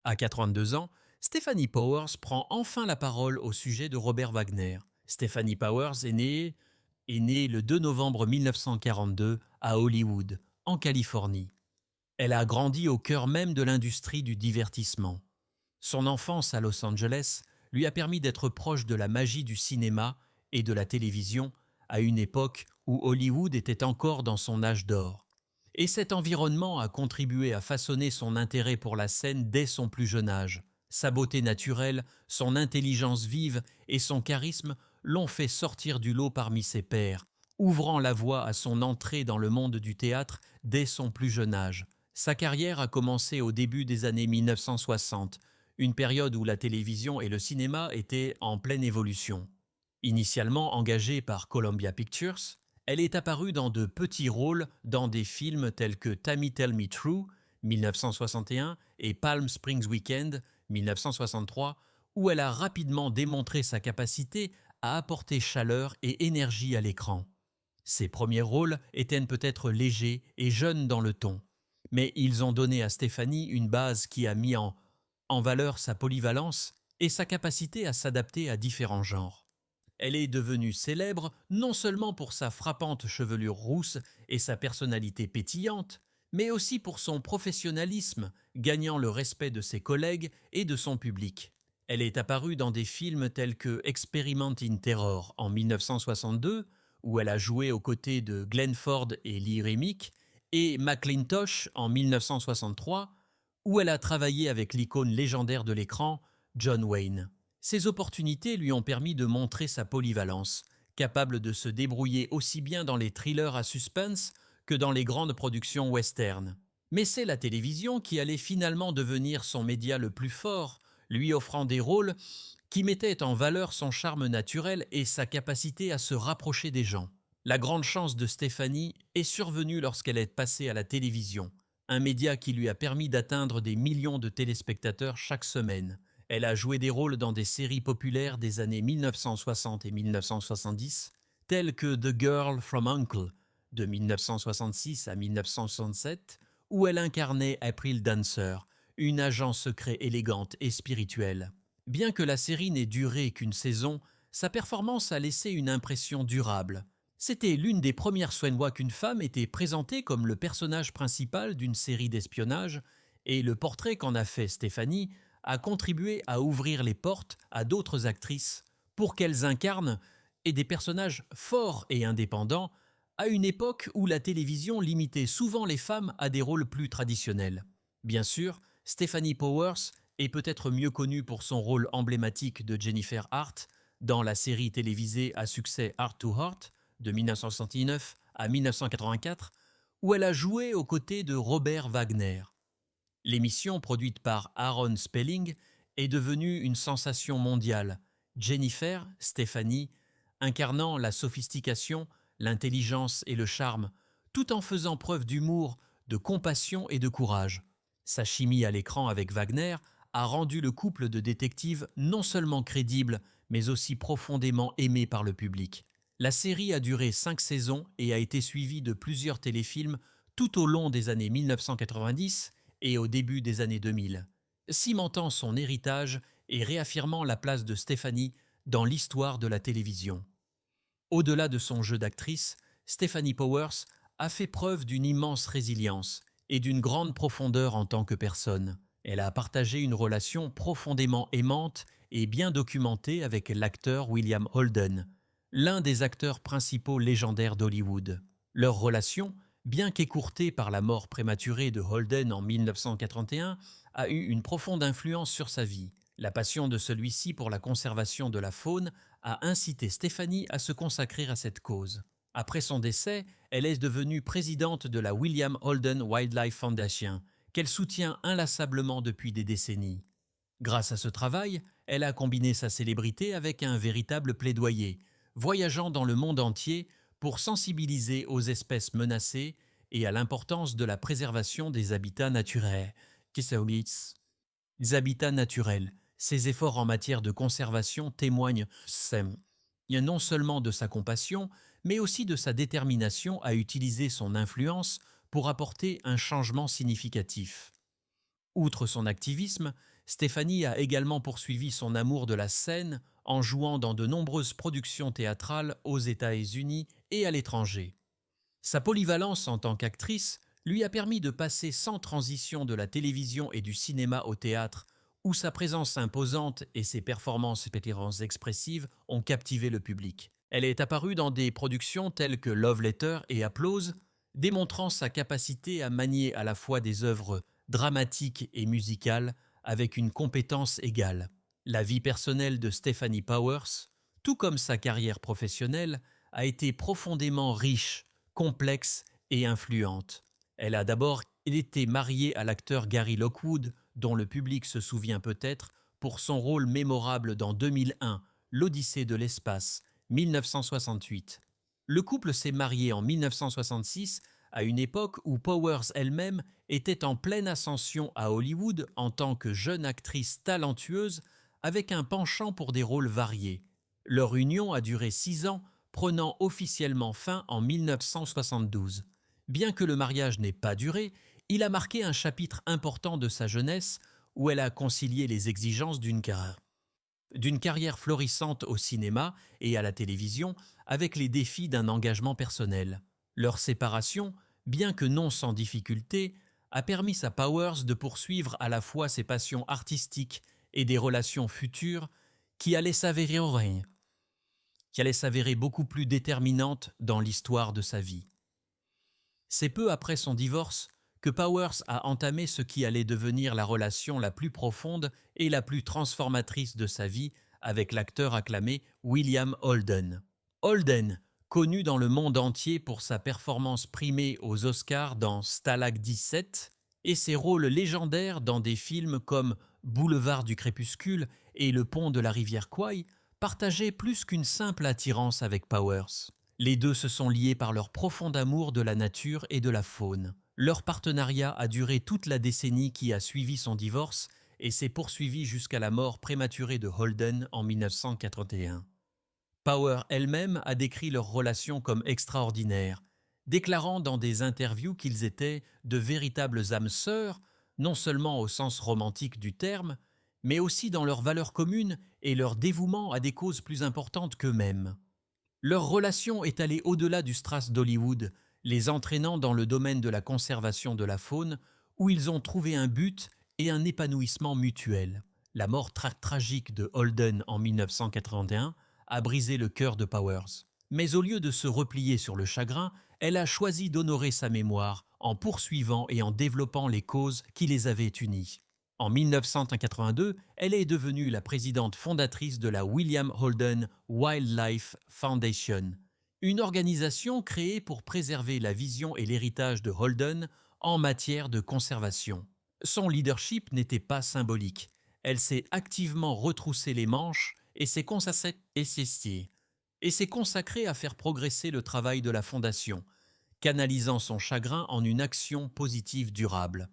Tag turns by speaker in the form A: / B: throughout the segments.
A: À 82 ans, Stephanie Powers prend enfin la parole au sujet de Robert Wagner. Stephanie Powers est née le 2 novembre 1942 à Hollywood, en Californie. Elle a grandi au cœur même de l'industrie du divertissement. Son enfance à Los Angeles lui a permis d'être proche de la magie du cinéma et de la télévision à une époque où Hollywood était encore dans son âge d'or. Et cet environnement a contribué à façonner son intérêt pour la scène dès son plus jeune âge. Sa beauté naturelle, son intelligence vive et son charisme l'ont fait sortir du lot parmi ses pairs, ouvrant la voie à son entrée dans le monde du théâtre dès son plus jeune âge. Sa carrière a commencé au début des années 1960, une période où la télévision et le cinéma étaient en pleine évolution. Initialement engagée par Columbia Pictures, elle est apparue dans de petits rôles dans des films tels que Tammy Tell Me True 1961 et Palm Springs Weekend 1963, où elle a rapidement démontré sa capacité à apporter chaleur et énergie à l'écran. Ses premiers rôles étaient peut-être légers et jeunes dans le ton, mais ils ont donné à Stephanie une base qui a mis en valeur sa polyvalence et sa capacité à s'adapter à différents genres. Elle est devenue célèbre non seulement pour sa frappante chevelure rousse et sa personnalité pétillante, mais aussi pour son professionnalisme, gagnant le respect de ses collègues et de son public. Elle est apparue dans des films tels que Experiment in Terror en 1962, où elle a joué aux côtés de Glenn Ford et Lee Remick, et McLintosh en 1963, où elle a travaillé avec l'icône légendaire de l'écran, John Wayne. Ces opportunités lui ont permis de montrer sa polyvalence, capable de se débrouiller aussi bien dans les thrillers à suspense que dans les grandes productions western. Mais c'est la télévision qui allait finalement devenir son média le plus fort, lui offrant des rôles qui mettaient en valeur son charme naturel et sa capacité à se rapprocher des gens. La grande chance de Stephanie est survenue lorsqu'elle est passée à la télévision, un média qui lui a permis d'atteindre des millions de téléspectateurs chaque semaine. Elle a joué des rôles dans des séries populaires des années 1960 et 1970, telles que The Girl from U.N.C.L.E. de 1966 à 1967, où elle incarnait April Dancer, une agent secret élégante et spirituelle. Bien que la série n'ait duré qu'une saison, sa performance a laissé une impression durable. C'était l'une des premières fois qu'une femme était présentée comme le personnage principal d'une série d'espionnage, et le portrait qu'en a fait Stephanie a contribué à ouvrir les portes à d'autres actrices pour qu'elles incarnent des personnages forts et indépendants à une époque où la télévision limitait souvent les femmes à des rôles plus traditionnels. Bien sûr, Stephanie Powers est peut-être mieux connue pour son rôle emblématique de Jennifer Hart dans la série télévisée à succès Heart to Heart de 1969 à 1984, où elle a joué aux côtés de Robert Wagner. L'émission, produite par Aaron Spelling, est devenue une sensation mondiale. Jennifer, Stephanie, incarnant la sophistication, l'intelligence et le charme, tout en faisant preuve d'humour, de compassion et de courage. Sa chimie à l'écran avec Wagner a rendu le couple de détectives non seulement crédible, mais aussi profondément aimé par le public. La série a duré 5 saisons et a été suivie de plusieurs téléfilms tout au long des années 1990 et au début des années 2000, cimentant son héritage et réaffirmant la place de Stephanie dans l'histoire de la télévision. Au-delà de son jeu d'actrice, Stephanie Powers a fait preuve d'une immense résilience et d'une grande profondeur en tant que personne. Elle a partagé une relation profondément aimante et bien documentée avec l'acteur William Holden, l'un des acteurs principaux légendaires d'Hollywood. Leur relation, bien qu'écourtée par la mort prématurée de Holden en 1981, a eu une profonde influence sur sa vie. La passion de celui-ci pour la conservation de la faune a incité Stephanie à se consacrer à cette cause. Après son décès, elle est devenue présidente de la William Holden Wildlife Foundation, qu'elle soutient inlassablement depuis des décennies. Grâce à ce travail, elle a combiné sa célébrité avec un véritable plaidoyer, voyageant dans le monde entier pour sensibiliser aux espèces menacées et à l'importance de la préservation des habitats naturels. Les habitats naturels, ses efforts en matière de conservation témoignent non seulement de sa compassion, mais aussi de sa détermination à utiliser son influence pour apporter un changement significatif. Outre son activisme, Stephanie a également poursuivi son amour de la scène en jouant dans de nombreuses productions théâtrales aux États-Unis et à l'étranger. Sa polyvalence en tant qu'actrice lui a permis de passer sans transition de la télévision et du cinéma au théâtre, où sa présence imposante et ses performances expressives ont captivé le public. Elle est apparue dans des productions telles que Love Letter et Applause, démontrant sa capacité à manier à la fois des œuvres dramatiques et musicales avec une compétence égale. La vie personnelle de Stephanie Powers, tout comme sa carrière professionnelle, a été profondément riche, complexe et influente. Elle a d'abord été mariée à l'acteur Gary Lockwood, dont le public se souvient peut-être pour son rôle mémorable dans 2001, L'Odyssée de l'espace, 1968. Le couple s'est marié en 1966, à une époque où Powers elle-même était en pleine ascension à Hollywood en tant que jeune actrice talentueuse avec un penchant pour des rôles variés. Leur union a duré 6 ans, prenant officiellement fin en 1972. Bien que le mariage n'ait pas duré, il a marqué un chapitre important de sa jeunesse où elle a concilié les exigences d'une carrière florissante au cinéma et à la télévision avec les défis d'un engagement personnel. Leur séparation, bien que non sans difficulté, a permis à Powers de poursuivre à la fois ses passions artistiques et des relations futures qui allaient s'avérer beaucoup plus déterminantes dans l'histoire de sa vie. C'est peu après son divorce que Powers a entamé ce qui allait devenir la relation la plus profonde et la plus transformatrice de sa vie avec l'acteur acclamé William Holden. Holden, connu dans le monde entier pour sa performance primée aux Oscars dans Stalag 17 et ses rôles légendaires dans des films comme Boulevard du crépuscule et Le pont de la rivière Kwai, partageait plus qu'une simple attirance avec Powers. Les deux se sont liés par leur profond amour de la nature et de la faune. Leur partenariat a duré toute la décennie qui a suivi son divorce et s'est poursuivi jusqu'à la mort prématurée de Holden en 1981. Power elle-même a décrit leur relation comme extraordinaire, déclarant dans des interviews qu'ils étaient de véritables âmes sœurs, non seulement au sens romantique du terme, mais aussi dans leurs valeurs communes et leur dévouement à des causes plus importantes qu'eux-mêmes. Leur relation est allée au-delà du strass d'Hollywood, les entraînant dans le domaine de la conservation de la faune, où ils ont trouvé un but et un épanouissement mutuel. La mort tragique de Holden en 1981 a brisé le cœur de Powers. Mais au lieu de se replier sur le chagrin, elle a choisi d'honorer sa mémoire en poursuivant et en développant les causes qui les avaient unis. En 1982, elle est devenue la présidente fondatrice de la William Holden Wildlife Foundation, une organisation créée pour préserver la vision et l'héritage de Holden en matière de conservation. Son leadership n'était pas symbolique. Elle s'est activement retroussé les manches et s'est consacrée à faire progresser le travail de la fondation, canalisant son chagrin en une action positive durable.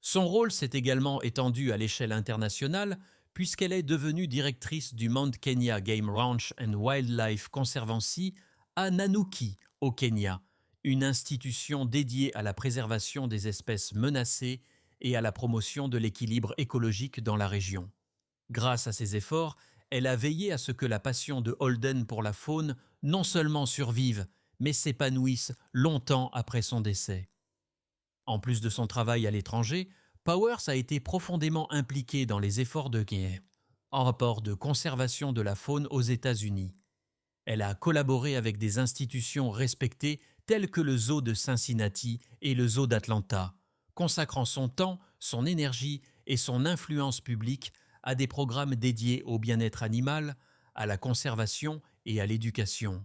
A: Son rôle s'est également étendu à l'échelle internationale puisqu'elle est devenue directrice du Mount Kenya Game Ranch and Wildlife Conservancy à Nanuki, au Kenya, une institution dédiée à la préservation des espèces menacées et à la promotion de l'équilibre écologique dans la région. Grâce à ses efforts, elle a veillé à ce que la passion de Holden pour la faune non seulement survive, mais s'épanouisse longtemps après son décès. En plus de son travail à l'étranger, Powers a été profondément impliquée dans les efforts de guerre en rapport de conservation de la faune aux États-Unis. Elle a collaboré avec des institutions respectées telles que le zoo de Cincinnati et le zoo d'Atlanta, consacrant son temps, son énergie et son influence publique à des programmes dédiés au bien-être animal, à la conservation et à l'éducation.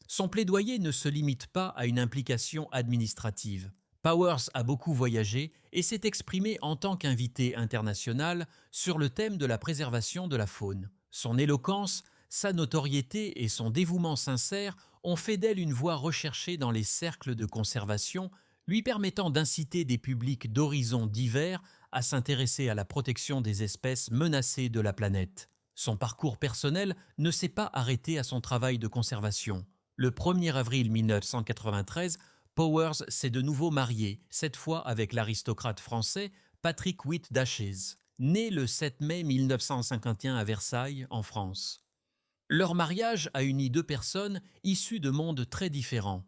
A: Son plaidoyer ne se limite pas à une implication administrative. Powers a beaucoup voyagé et s'est exprimé en tant qu'invité international sur le thème de la préservation de la faune. Son éloquence, sa notoriété et son dévouement sincère ont fait d'elle une voix recherchée dans les cercles de conservation, lui permettant d'inciter des publics d'horizons divers à s'intéresser à la protection des espèces menacées de la planète. Son parcours personnel ne s'est pas arrêté à son travail de conservation. Le 1er avril 1993, Powers s'est de nouveau marié, cette fois avec l'aristocrate français Patrick White d'Ashes. née le 7 mai 1951 à Versailles, en France. Leur mariage a uni deux personnes issues de mondes très différents.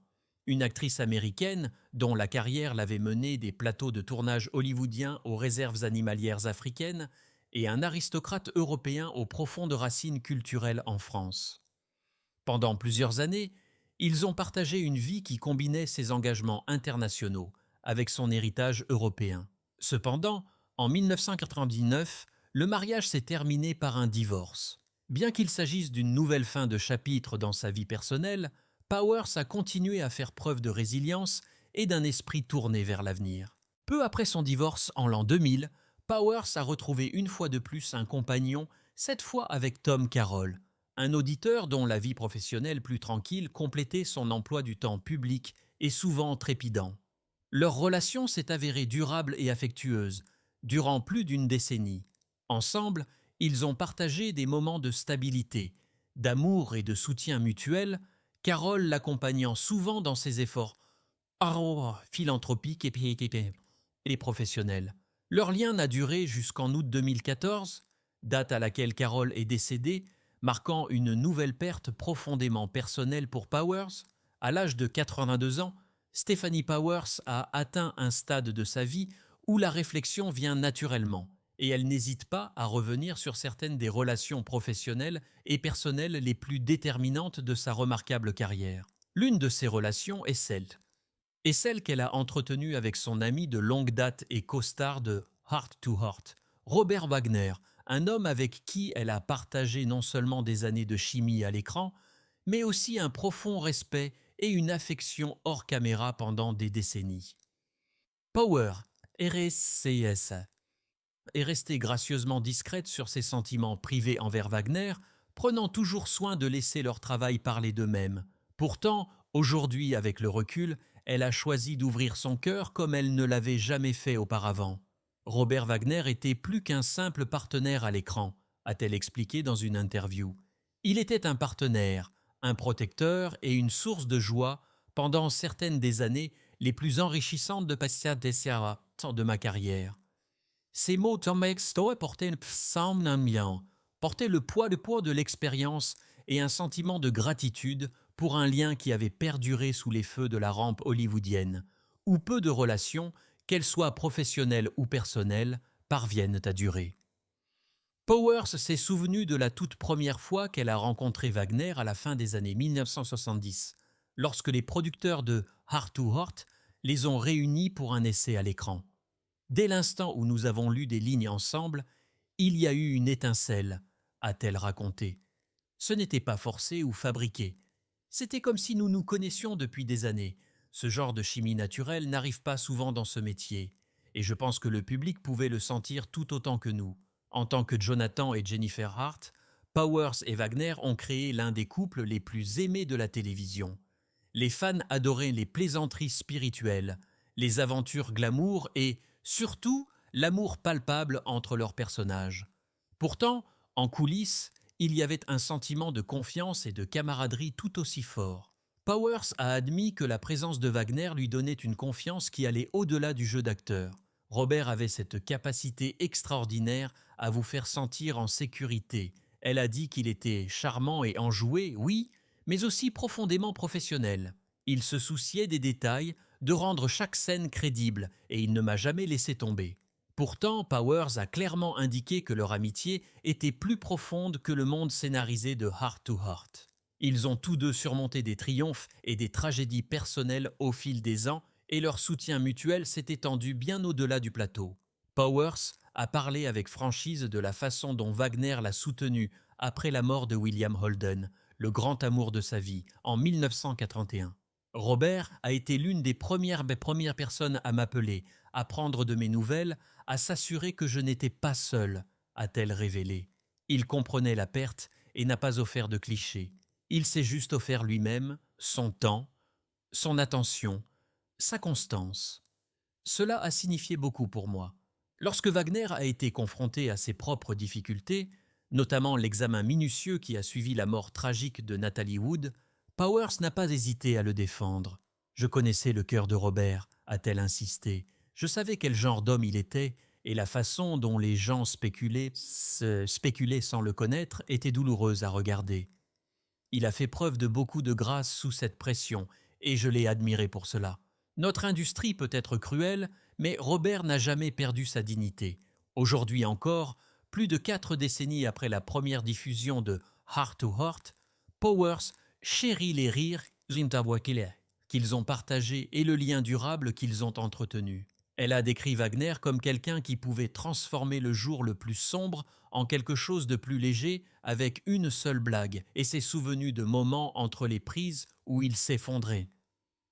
A: Une actrice américaine, dont la carrière l'avait menée des plateaux de tournage hollywoodiens aux réserves animalières africaines, et un aristocrate européen aux profondes racines culturelles en France. Pendant plusieurs années, ils ont partagé une vie qui combinait ses engagements internationaux avec son héritage européen. Cependant, en 1999, le mariage s'est terminé par un divorce. Bien qu'il s'agisse d'une nouvelle fin de chapitre dans sa vie personnelle, Powers a continué à faire preuve de résilience et d'un esprit tourné vers l'avenir. Peu après son divorce en l'an 2000, Powers a retrouvé une fois de plus un compagnon, cette fois avec Tom Carroll, un auditeur dont la vie professionnelle plus tranquille complétait son emploi du temps public et souvent trépidant. Leur relation s'est avérée durable et affectueuse, durant plus d'une décennie. Ensemble, ils ont partagé des moments de stabilité, d'amour et de soutien mutuel, Carole l'accompagnant souvent dans ses efforts philanthropiques et professionnels. Leur lien n'a duré jusqu'en août 2014, date à laquelle Carole est décédée, marquant une nouvelle perte profondément personnelle pour Powers. À l'âge de 82 ans, Stefanie Powers a atteint un stade de sa vie où la réflexion vient naturellement, et elle n'hésite pas à revenir sur certaines des relations professionnelles et personnelles les plus déterminantes de sa remarquable carrière. L'une de ces relations est celle qu'elle a entretenue avec son ami de longue date et costard de Heart to Heart, Robert Wagner, un homme avec qui elle a partagé non seulement des années de chimie à l'écran, mais aussi un profond respect et une affection hors caméra pendant des décennies. Power, RSCS, est restée gracieusement discrète sur ses sentiments privés envers Wagner, prenant toujours soin de laisser leur travail parler d'eux-mêmes. Pourtant, aujourd'hui, avec le recul, elle a choisi d'ouvrir son cœur comme elle ne l'avait jamais fait auparavant. Robert Wagner était plus qu'un simple partenaire à l'écran, a-t-elle expliqué dans une interview. Il était un partenaire, un protecteur et une source de joie pendant certaines des années les plus enrichissantes de ma carrière. Ces mots portaient le poids de l'expérience et un sentiment de gratitude pour un lien qui avait perduré sous les feux de la rampe hollywoodienne, où peu de relations, qu'elles soient professionnelles ou personnelles, parviennent à durer. Powers s'est souvenue de la toute première fois qu'elle a rencontré Wagner à la fin des années 1970, lorsque les producteurs de Heart to Heart les ont réunis pour un essai à l'écran. Dès l'instant où nous avons lu des lignes ensemble, il y a eu une étincelle, a-t-elle raconté. Ce n'était pas forcé ou fabriqué. C'était comme si nous nous connaissions depuis des années. Ce genre de chimie naturelle n'arrive pas souvent dans ce métier, et je pense que le public pouvait le sentir tout autant que nous. En tant que Jonathan et Jennifer Hart, Powers et Wagner ont créé l'un des couples les plus aimés de la télévision. Les fans adoraient les plaisanteries spirituelles, les aventures glamour et, surtout, l'amour palpable entre leurs personnages. Pourtant, en coulisses, il y avait un sentiment de confiance et de camaraderie tout aussi fort. Powers a admis que la présence de Wagner lui donnait une confiance qui allait au-delà du jeu d'acteur. Robert avait cette capacité extraordinaire à vous faire sentir en sécurité. Elle a dit qu'il était charmant et enjoué, oui, mais aussi profondément professionnel. Il se souciait des détails, de rendre chaque scène crédible, et il ne m'a jamais laissé tomber. Pourtant, Powers a clairement indiqué que leur amitié était plus profonde que le monde scénarisé de Heart to Heart. Ils ont tous deux surmonté des triomphes et des tragédies personnelles au fil des ans, et leur soutien mutuel s'est étendu bien au-delà du plateau. Powers a parlé avec franchise de la façon dont Wagner l'a soutenu après la mort de William Holden, le grand amour de sa vie, en 1981. Robert a été l'une des premières personnes à m'appeler, à prendre de mes nouvelles, à s'assurer que je n'étais pas seul, a-t-elle révélé. Il comprenait la perte et n'a pas offert de clichés. Il s'est juste offert lui-même, son temps, son attention, sa constance. Cela a signifié beaucoup pour moi. Lorsque Wagner a été confronté à ses propres difficultés, notamment l'examen minutieux qui a suivi la mort tragique de Natalie Wood, Powers n'a pas hésité à le défendre. Je connaissais le cœur de Robert, a-t-elle insisté. Je savais quel genre d'homme il était et la façon dont les gens spéculaient sans le connaître était douloureuse à regarder. Il a fait preuve de beaucoup de grâce sous cette pression, et je l'ai admiré pour cela. Notre industrie peut être cruelle, mais Robert n'a jamais perdu sa dignité. Aujourd'hui encore, plus de 4 décennies après la première diffusion de Heart to Heart, Powers chérit les rires qu'ils ont partagés et le lien durable qu'ils ont entretenu. Elle a décrit Wagner comme quelqu'un qui pouvait transformer le jour le plus sombre en quelque chose de plus léger avec une seule blague et s'est souvenu de moments entre les prises où il s'effondrait.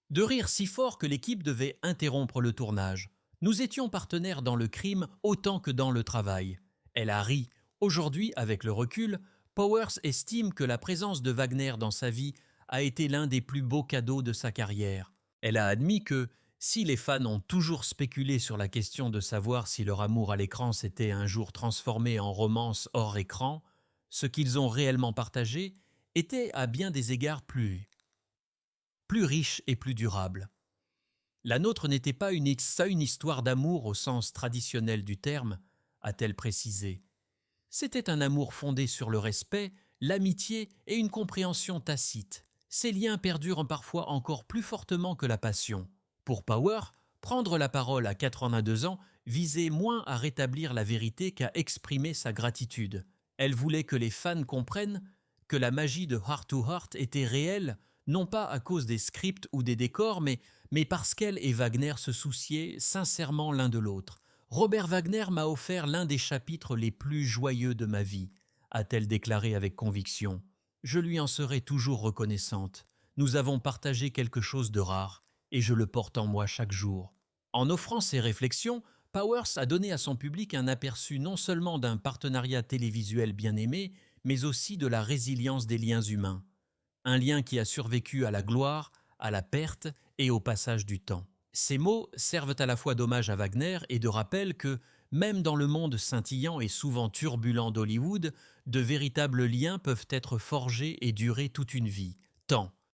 A: De rire si fort que l'équipe devait interrompre le tournage. Nous étions partenaires dans le crime autant que dans le travail. Elle a ri. Aujourd'hui, avec le recul, Powers estime que la présence de Wagner dans sa vie a été l'un des plus beaux cadeaux de sa carrière. Elle a admis que, si les fans ont toujours spéculé sur la question de savoir si leur amour à l'écran s'était un jour transformé en romance hors écran, ce qu'ils ont réellement partagé était à bien des égards plus riche et plus durable. La nôtre n'était pas une histoire d'amour au sens traditionnel du terme, a-t-elle précisé. C'était un amour fondé sur le respect, l'amitié et une compréhension tacite. Ces liens perdurent parfois encore plus fortement que la passion. Pour Power, prendre la parole à 82 ans visait moins à rétablir la vérité qu'à exprimer sa gratitude. Elle voulait que les fans comprennent que la magie de Heart to Heart était réelle, non pas à cause des scripts ou des décors, mais parce qu'elle et Wagner se souciaient sincèrement l'un de l'autre. Robert Wagner m'a offert l'un des chapitres les plus joyeux de ma vie, a-t-elle déclaré avec conviction. Je lui en serai toujours reconnaissante. Nous avons partagé quelque chose de rare, et je le porte en moi chaque jour. En offrant ces réflexions, Powers a donné à son public un aperçu non seulement d'un partenariat télévisuel bien aimé, mais aussi de la résilience des liens humains. Un lien qui a survécu à la gloire, à la perte et au passage du temps. Ces mots servent à la fois d'hommage à Wagner et de rappel que, même dans le monde scintillant et souvent turbulent d'Hollywood, de véritables liens peuvent être forgés et durer toute une vie, tant